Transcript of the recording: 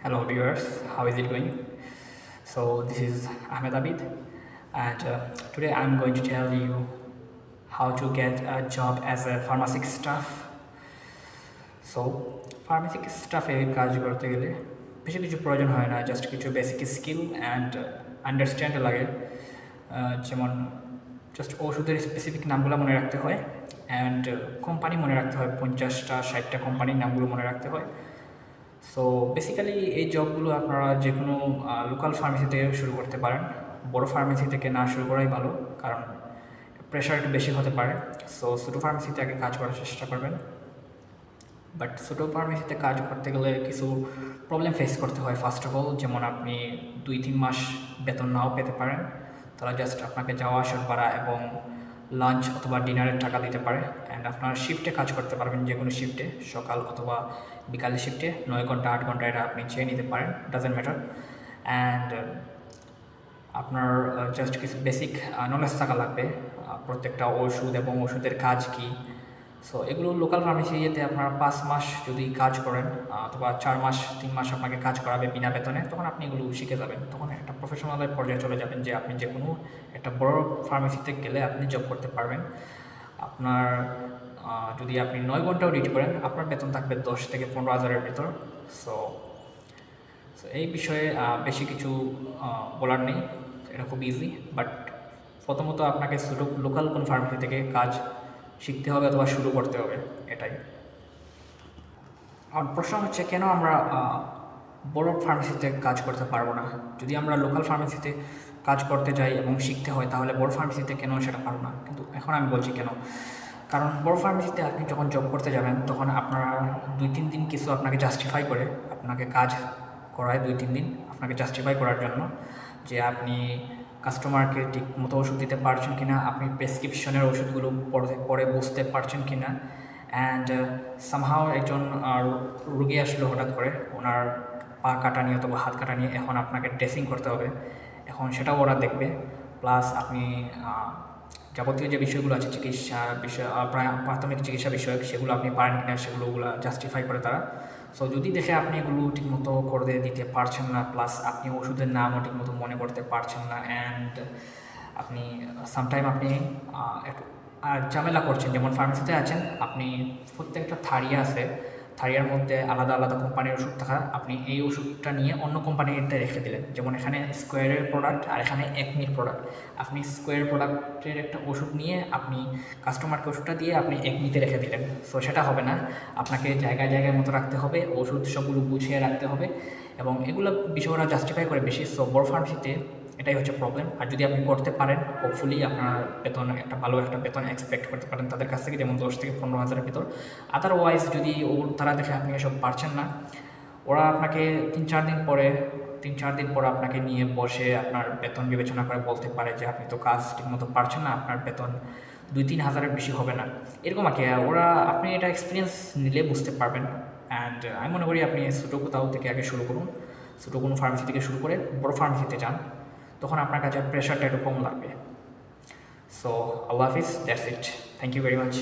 Hello viewers, how is it going? So this is Ahmed Abid, and today I'm going to tell you how to get a job as a pharmacy staff. So pharmacy স্টাফে কাজ করতে গেলে বেশি কিছু প্রয়োজন হয় না, just কিছু basic skill and understand লাগে। যেমন জাস্ট ওষুধের স্পেসিফিক নামগুলো মনে রাখতে হয় অ্যান্ড কোম্পানি মনে রাখতে হয়, 50টা 60টা কোম্পানির নামগুলো মনে রাখতে হয়। সো বেসিক্যালি এই জবগুলো আপনারা যে কোনো লোকাল ফার্মেসি থেকে শুরু করতে পারেন। বড় ফার্মেসি থেকে না শুরু করাই ভালো, কারণ প্রেশার একটু বেশি হতে পারে। সো ছোটো ফার্মেসিতে আগে কাজ করার চেষ্টা করবেন। বাট ছোটো ফার্মেসিতে কাজ করতে গেলে কিছু প্রবলেম ফেস করতে হয়। ফার্স্ট অফ অল, যেমন আপনি 2-3 মাস বেতন নাও পেতে পারেন। তারা জাস্ট আপনাকে যাওয়া আসার ভাড়া এবং লাঞ্চ অথবা ডিনারের টাকা দিতে পারে। অ্যান্ড আপনার শিফটে কাজ করতে পারবেন, যে কোনো শিফটে, সকাল অথবা বিকালের শিফটে 9 ঘন্টা 8 ঘন্টা এটা আপনি চেয়ে নিতে পারেন, ডাজেন্ট ম্যাটার। অ্যান্ড আপনার জাস্ট কিছু বেসিক নলেজ থাকা লাগবে, প্রত্যেকটা ওষুধ এবং ওষুধের কাজ কী। সো এগুলো লোকাল ফার্মেসিতে আপনার 5 মাস যদি কাজ করেন অথবা 4 মাস 3 মাস আপনাকে কাজ করাবে বিনা বেতনে, তখন আপনি এগুলো শিখে যাবেন। তখন একটা প্রফেশনালের পর্যায়ে চলে যাবেন, যে আপনি যে কোনো একটা বড় ফার্মেসিতে গেলে আপনি জব করতে পারবেন। আপনার যদি আপনি 9 ঘন্টাও ডিউটি করেন, আপনার বেতন থাকবে 10 থেকে 15 হাজারের ভিতর। সো এই বিষয়ে বেশি কিছু বলার নেই, এটা খুব ইজি। বাট প্রথমত আপনাকে লোকাল কোন ফার্মেসি থেকে কাজ শিখতে হবে অথবা শুরু করতে হবে, এটাই। আর প্রশ্ন হচ্ছে, কেন আমরা বড় ফার্মেসিতে কাজ করতে পারবো না? যদি আমরা লোকাল ফার্মেসিতে কাজ করতে যাই এবং শিখতে হয়, তাহলে বড় ফার্মেসিতে কেন সেটা পারবো না? কিন্তু এখন আমি বলছি কেন। কারণ বড় ফার্মেসিতে আপনি যখন জব করতে যাবেন, তখন আপনারা 2-3 দিন কিছু আপনাকে জাস্টিফাই করে, আপনাকে কাজ করায় 2-3 দিন আপনাকে জাস্টিফাই করার জন্য, যে আপনি কাস্টমারকে ঠিক মতো ওষুধ দিতে পারছেন কি না, আপনি প্রেসক্রিপশনের ওষুধগুলো পরে বুঝতে পারছেন কি না। অ্যান্ড সামহাও একজন রুগী আসলে হঠাৎ করে, ওনার পা কাটা নিয়ে অথবা হাত কাটা নিয়ে, এখন আপনাকে ড্রেসিং করতে হবে, এখন সেটাও ওরা দেখবে। প্লাস আপনি যাবতীয় যে বিষয়গুলো আছে, চিকিৎসা বিষয়, প্রাথমিক চিকিৎসা বিষয়ক, সেগুলো আপনি পারেন কিনা সেগুলোগুলো জাস্টিফাই করে তারা। সো যদি দেখে আপনি এগুলো ঠিকমতো করে দিতে পারছেন না, প্লাস আপনি ওষুধের নামও ঠিকমতো মনে করতে পারছেন না, অ্যান্ড আপনি সামটাইম আপনি একটু ঝামেলা করছেন। যেমন ফার্মেসিতে আছেন, আপনি প্রত্যেকটা থারিয়া আছে, থারিয়ার মধ্যে আলাদা আলাদা কোম্পানির ওষুধ থাকা, আপনি এই ওষুধটা নিয়ে অন্য কোম্পানিতে রেখে দিলেন। যেমন এখানে স্কোয়ারের প্রোডাক্ট আর এখানে একমির প্রোডাক্ট, আপনি স্কোয়ার প্রোডাক্টের একটা ওষুধ নিয়ে আপনি কাস্টমারকে ওষুধটা দিয়ে আপনি একমিতে রেখে দিলেন। সো সেটা হবে না, আপনাকে জায়গায় জায়গায় মতো রাখতে হবে, ওষুধ সবগুলো গুছিয়ে রাখতে হবে, এবং এগুলো বিষয় ওরা জাস্টিফাই করে বেশি। সো বড় ফার্মেসিতে এটাই হচ্ছে প্রবলেম। আর যদি আপনি করতে পারেন, হোপফুলি আপনার বেতন একটা ভালো একটা বেতন এক্সপেক্ট করতে পারেন তাদের কাছ থেকে, যেমন 10 থেকে 15 হাজারের ভিতর। আদারওয়াইজ যদি তারা দেখে আপনি এসব পারছেন না, ওরা আপনাকে 3-4 দিন পরে আপনাকে নিয়ে বসে আপনার বেতন বিবেচনা করে বলতে পারে যে আপনি তো কাজ ঠিকমতো পারছেন না, আপনার বেতন 2-3 হাজারের বেশি হবে না, এরকম আর কি। ওরা, আপনি এটা এক্সপিরিয়েন্স নিলে বুঝতে পারবেন। অ্যান্ড আমি মনে করি আপনি ছোটো কোথাও থেকে আগে শুরু করুন, ছোটো কোনো ফার্মেসি থেকে শুরু করে বড় ফার্মেসিতে যান, তখন আপনার কাছে প্রেশারটা একটু কম লাগবে। সো আল্লাহ হাফিজ, that's it, thank you very much.